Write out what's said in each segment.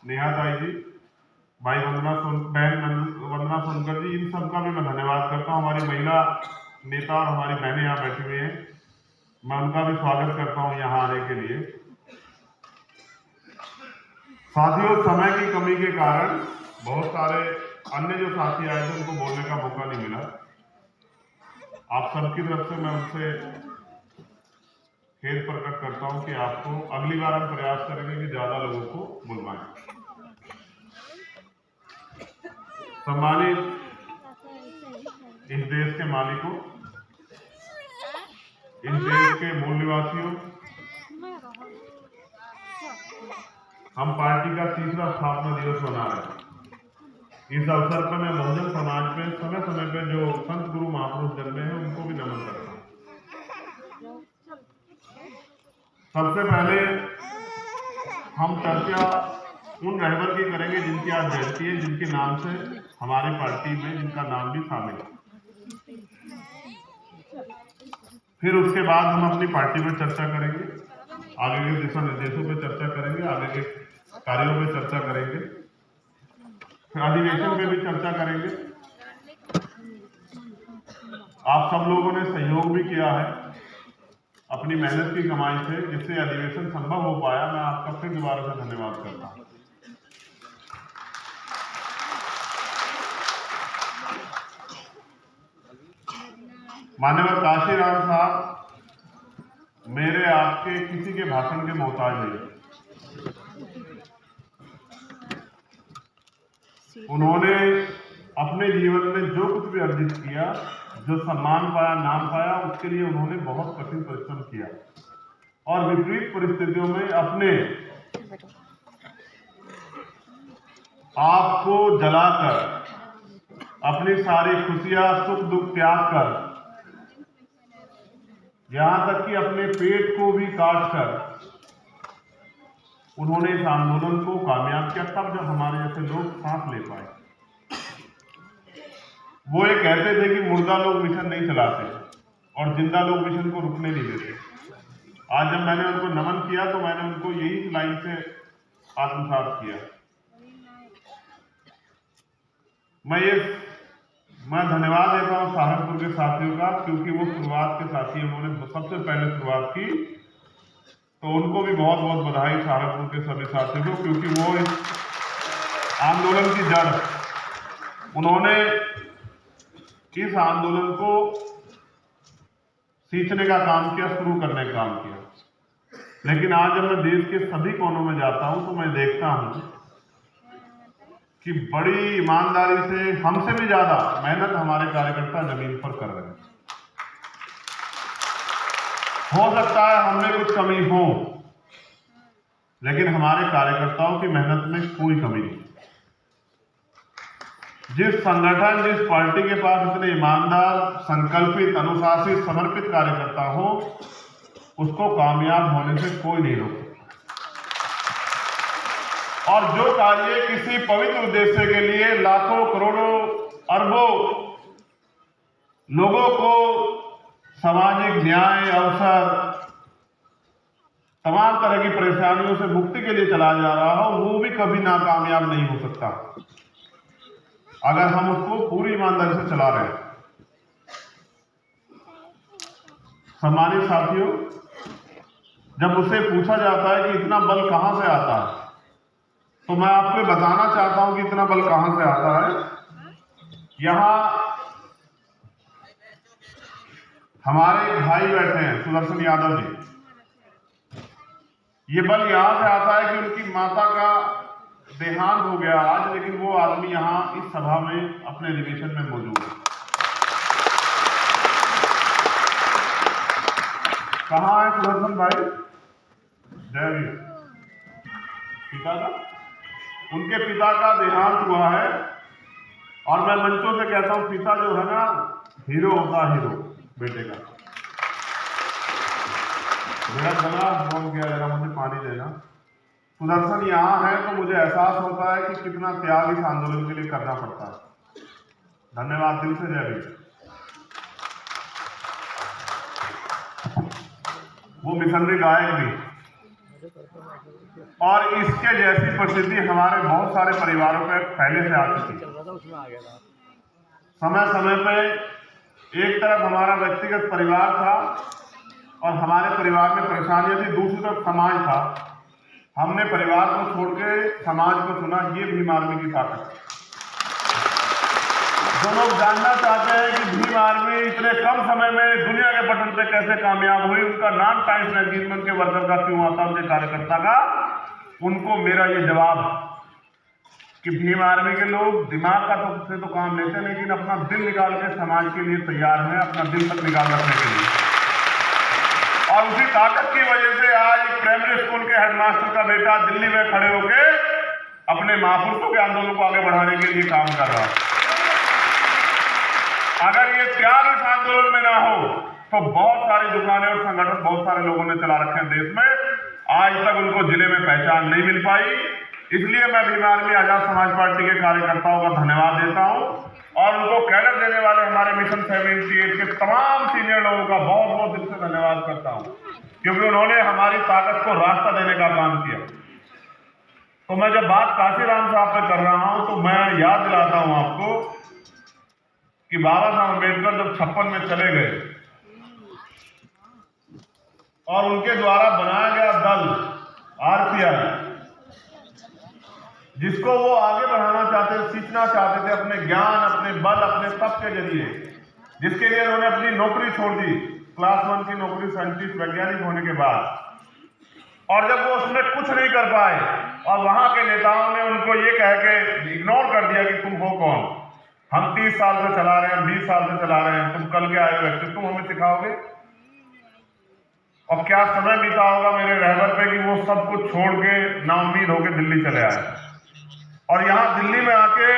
नेहा ताई जी, भाई बहन वंदना सोनकर जी, इन सब का भी मैं धन्यवाद करता हूँ। हमारी महिला नेता और हमारी बहनें यहाँ बैठी हुई हैं, मैं उनका भी स्वागत करता हूँ यहाँ आने के लिए। साथियों, समय की कमी के कारण बहुत सारे अन्य जो साथी आए थे उनको बोलने का मौका नहीं मिला। आप सबकी तरफ से मैं उनसे खेद प्रकट करता हूं कि आपको अगली बार हम प्रयास करेंगे कि ज्यादा लोगों को बुलवाएं। सम्मानित इस देश के मालिकों, इस देश के मूल निवासियों, हम पार्टी का 3रा स्थापना दिवस मना रहे हैं। इस अवसर पर मैं बहुजन समाज पे समय समय पे जो संत गुरु महापुरुष जन्मे हैं उनको भी नमन करता हूँ। सबसे पहले हम चर्चा उन रहबर की करेंगे जिनकी आज जयंती है, जिनके नाम से हमारी पार्टी में जिनका नाम भी शामिल है। फिर उसके बाद हम अपनी पार्टी में चर्चा करेंगे, आगे के दिशा निर्देशों पे चर्चा करेंगे, आगे के कार्यों पे चर्चा करेंगे, फिर अधिवेशन पे भी चर्चा करेंगे। आप सब लोगों ने सहयोग भी किया है अपनी मेहनत की कमाई से, जिससे अधिवेशन संभव हो पाया। मैं आपका फिर दोबारा से धन्यवाद करता हूं। मान्यवर काशीराम साहब मेरे आपके किसी के भाषण के मोहताज नहीं। उन्होंने अपने जीवन में जो कुछ भी अर्जित किया, जो सम्मान पाया, नाम पाया, उसके लिए उन्होंने बहुत कठिन परिश्रम किया और विपरीत परिस्थितियों में अपने आप को जलाकर, अपनी सारी खुशियां सुख दुख त्याग कर, यहां तक कि अपने पेट को भी काट कर उन्होंने इस आंदोलन को कामयाब किया। तब जब हमारे जैसे लोग सांस ले पाए। वो ये कहते थे कि मुर्दा लोग मिशन नहीं चलाते और जिंदा लोग मिशन को रुकने नहीं देते। आज जब मैंने उनको नमन किया तो मैंने उनको यही लाइन से आत्मसात किया। मैं धन्यवाद देता हूं सहारनपुर के साथियों का, क्योंकि वो शुरुआत के साथी, उन्होंने सबसे पहले शुरुआत की, तो उनको भी बहुत बहुत बधाई सहारनपुर के सभी साथियों को, क्योंकि वो इस आंदोलन की जड़, उन्होंने इस आंदोलन को सींचने का काम किया, शुरू करने का काम किया। लेकिन आज जब मैं देश के सभी कोनों में जाता हूं तो मैं देखता हूं कि बड़ी ईमानदारी से, हमसे भी ज्यादा मेहनत हमारे कार्यकर्ता जमीन पर कर रहे हैं। हो सकता है हमने कुछ कमी हो, लेकिन हमारे कार्यकर्ताओं की मेहनत में कोई कमी नहीं। जिस संगठन, जिस पार्टी के पास इतने ईमानदार, संकल्पित, अनुशासित, समर्पित कार्यकर्ता हो, उसको कामयाब होने से कोई नहीं रोक सकता। और जो कार्य किसी पवित्र उद्देश्य के लिए लाखों, करोड़ों, अरबों लोगों को सामाजिक न्याय, अवसर, तमाम तरह की परेशानियों से मुक्ति के लिए चला जा रहा हो, वो भी कभी नाकामयाब नहीं हो सकता अगर हम उसको पूरी ईमानदारी से चला रहे हैं। सम्मानित साथियों, जब उससे पूछा जाता है कि इतना बल कहां से आता है, तो मैं आपको बताना चाहता हूं कि इतना बल कहां से आता है। यहां हमारे भाई बैठे हैं, सुदर्शन यादव जी। ये बल यहां से आता है कि उनकी माता का देहांत हो गया आज, लेकिन वो आदमी यहां इस सभा में अपने अधिवेशन में मौजूद है। कहां है सुदर्शन भाई? जयवीर पिता का, उनके पिता का देहांत हुआ है। और मैं मंचों से कहता हूं, पिता जो है ना, हीरो होता, हीरो बेटे का। मेरा गला बोल गया, जरा मुझे पानी देना। सुदर्शन यहाँ है तो मुझे एहसास होता है कि कितना त्याग इस आंदोलन के लिए करना पड़ता है। धन्यवाद दिल से जयवीर। वो मिशनरी गायक भी, और इसके जैसी परिस्थिति हमारे बहुत सारे परिवारों में पहले से आ चुकी है। समय समय पे एक तरफ हमारा व्यक्तिगत परिवार था और हमारे परिवार में परेशानियां थी, दूसरी तरफ समाज था। हमने परिवार को छोड़ के समाज को चुना। ये भीम आर्मी की ताकत है। जो लोग जानना चाहते हैं कि भीम आर्मी इतने कम समय में दुनिया के पटल पे कैसे कामयाब हुई, उनका नाम टाइम्स मैगजीन में उनके वर्कर का क्यों आता, उनके कार्यकर्ता का, उनको मेरा ये जवाब कि भीम आर्मी के लोग दिमाग का से तो काम लेते हैं, लेकिन अपना दिल निकाल के समाज के लिए तैयार हैं, अपना दिल तक निकाल रखने के लिए। और उसी ताकत की वजह से आज प्राइमरी स्कूल के हेडमास्टर का बेटा दिल्ली में खड़े होकर अपने महापुरुषों के आंदोलन को आगे बढ़ाने के लिए काम कर रहा है। अगर ये त्याग इस आंदोलन में ना हो तो बहुत सारी दुकानें और संगठन बहुत सारे लोगों ने चला रखे हैं देश में, आज तक उनको जिले में पहचान नहीं मिल पाई। इसलिए मैं भीम आर्मी आजाद समाज पार्टी के कार्यकर्ताओं का धन्यवाद देता हूं और उनको कैडर देने वाले हमारे मिशन 78 के तमाम सीनियर लोगों का बहुत बहुत दिल से धन्यवाद करता हूं, क्योंकि उन्होंने हमारी ताकत को रास्ता देने का काम किया। तो मैं जब बात काशीराम साहब पे कर रहा हूं तो मैं याद दिलाता हूं आपको कि बाबा साहब अम्बेडकर जब 56 में चले गए और उनके द्वारा बनाया गया दल आरपीआई, जिसको वो आगे बढ़ाना चाहते, सीखना चाहते थे अपने ज्ञान, अपने बल, अपने तप के जरिए, जिसके लिए उन्होंने अपनी नौकरी छोड़ दी, क्लास 1 की नौकरी साइंटिस्ट वैज्ञानिक होने के बाद। और जब वो उसमें कुछ नहीं कर पाए और वहां के नेताओं ने उनको ये कह के इग्नोर कर दिया कि तुम हो कौन, हम 30 साल से चला रहे हैं, 20 साल से चला रहे हैं, तुम कल के आए व्यक्ति, तुम हमें सिखाओगे। और क्या समय बीता होगा मेरे रहबर पे कि वो सब कुछ छोड़ के नाउम्मीद होकर दिल्ली चले आए। और यहां दिल्ली में आके,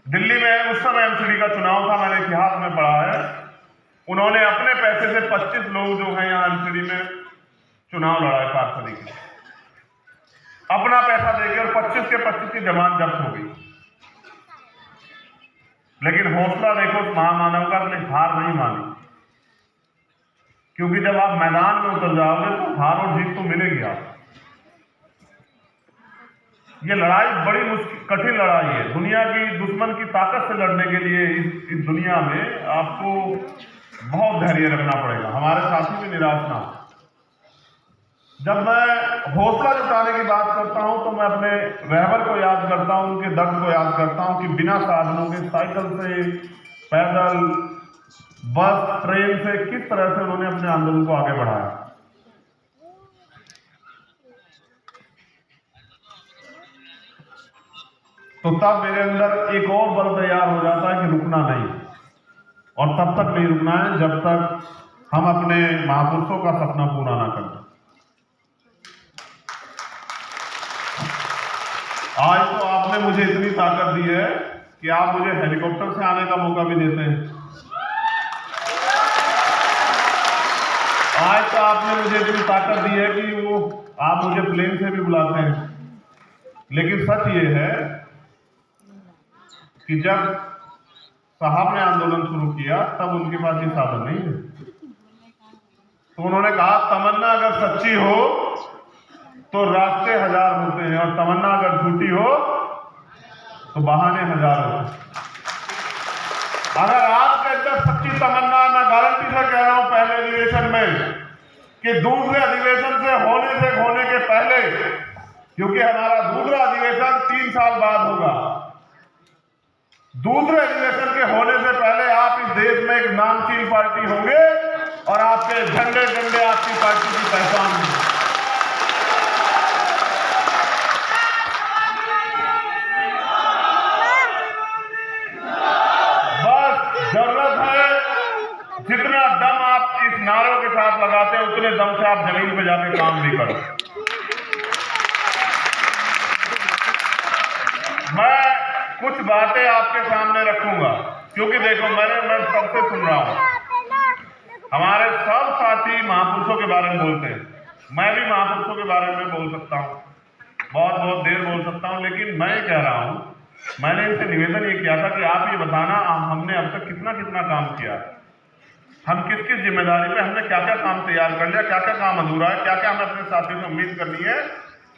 दिल्ली में उस समय एमसीडी का चुनाव था, मैंने इतिहास में पढ़ा है, उन्होंने अपने पैसे से 25 लोग जो हैं यहाँ एमसीडी में चुनाव लड़ाए पार्षदी के, अपना पैसा देकर 25 के 25 की जमानत जब्त हो गई। लेकिन हौसला देखो उस महामानव का, अपने हार नहीं मानी, क्योंकि जब आप मैदान में उतर जाओगे तो हार और जीत तो मिलेगी आपको। ये लड़ाई बड़ी कठिन लड़ाई है। दुनिया की दुश्मन की ताकत से लड़ने के लिए इस दुनिया में आपको बहुत धैर्य रखना पड़ेगा। हमारे साथी भी निराश ना हो। जब मैं हौसला जुटाने की बात करता हूं तो मैं अपने रहबर को याद करता हूं, उनके दर्द को याद करता हूं कि बिना साधनों के, साइकिल से, पैदल, बस, ट्रेन से किस तरह से उन्होंने अपने आंदोलन को आगे बढ़ाया। तो तब मेरे अंदर एक और बल तैयार हो जाता है कि रुकना नहीं, और तब तक नहीं रुकना है जब तक हम अपने महापुरुषों का सपना पूरा ना कर दें। आज तो आपने मुझे इतनी ताकत दी है कि आप मुझे हेलीकॉप्टर से आने का मौका भी देते हैं। आज तो आपने मुझे इतनी ताकत दी है कि आप मुझे प्लेन से भी बुलाते हैं। लेकिन सच ये है कि जब साहब ने आंदोलन शुरू किया तब उनके पास ये साधन नहीं है। तो उन्होंने कहा तमन्ना अगर सच्ची हो तो रास्ते हजार होते हैं, और तमन्ना अगर झूठी हो तो बहाने हजार होते हैं। अगर आपके अंदर सच्ची तमन्ना, मैं गारंटी से कह रहा हूं पहले अधिवेशन में कि दूसरे अधिवेशन से होने के पहले, क्योंकि हमारा दूसरा अधिवेशन 3 साल बाद होगा, दूसरे अधिवेशन के होने से पहले आप इस देश में एक नामचीन पार्टी होंगे और आपके झंडे झंडे आपकी पार्टी की पहचान होगी। बस जरूरत है जितना दम आप इस नारों के साथ लगाते हैं उतने दम से आप जमीन पे जाके काम भी करो। मैं कुछ बातें आपके सामने रखूंगा, क्योंकि देखो मैं सबसे सुन रहा हूं, हमारे सब साथी महापुरुषों के बारे में बोलते हैं, मैं भी महापुरुषों के बारे में बोल सकता हूं, बहुत बहुत देर बोल सकता हूं, लेकिन मैं कह रहा हूं, मैंने इनसे निवेदन ये किया था कि आप ये बताना हमने अब तक कितना कितना काम किया। हम किस किस जिम्मेदारी पे हमने क्या क्या काम तैयार कर लिया, क्या क्या काम अधूरा है, क्या क्या हमें अपने साथियों से उम्मीद करनी है,